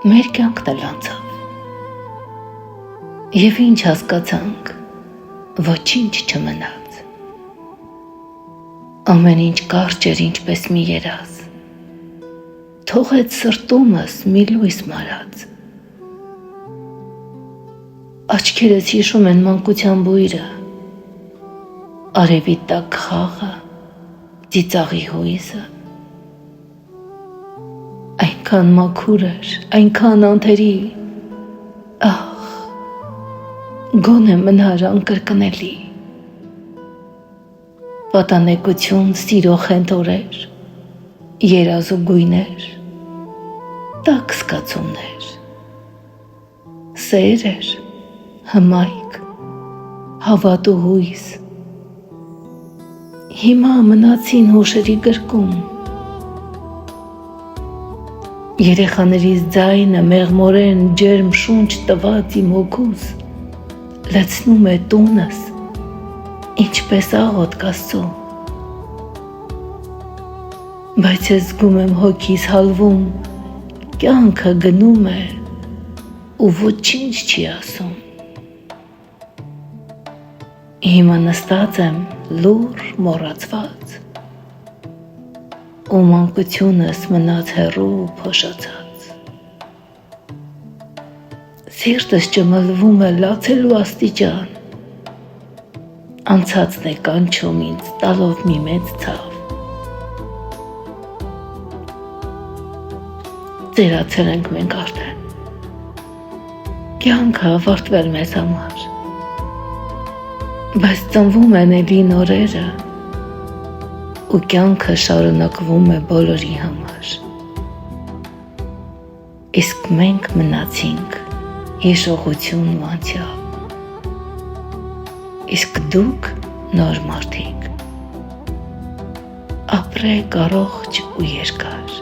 Մեր կյանքն էլ անցավ։ Եվ ինչ հասկացանք, ոչինչ չմնաց։ Ամեն ինչ կարճ էր ինչպես մի երազ, թողեց սրտումս մի լույս մարած։ Աչքերս հիշում են մանկության բույրը, արևի տակ խաղը, ծիծաղի հույզը։ Այնքան մաքուր էր, այնքան անթերի, ախ, գոնե մնար անկրկնելի։ Պատանեկություն, սիրո խենթորեր, երազ ու գույներ, տաք զգացումներ, սեր էր, հմայք, հավատ ու հույս։ Հիմա մնացին հուշերի գրկում։ Երեխաներիս ձայնը մեղմորեն ջերմ շունչ տված իմ հոգուս լցնում է տունս, ինչպես աղոթք Աստծո։ Բայց ես զգում եմ հոգիս հալվում, կյանքը գնում է ու ոչինչ չի ասում։ Հիմա նստած եմ լուռ մոռացված, ու մանկությունս մնաց հեռու փոշացած։ Սիրտս ճմլվում է լացելու աստիճան, անցածն է կանչում ինձ տալով մի մեծ ցավ։ Ծերացել ենք մենք արդեն, կյանքը ավարտվել մեզ համար, բայց ծնվում են էլի նորերը, ու կյանքը շարունակվում է բոլորի համար։ Իսկ մենք մնացինք հիշողություն ու անցյալ, իսկ դուք նոր մարդիկ, ապրեք առողջ ու երկար։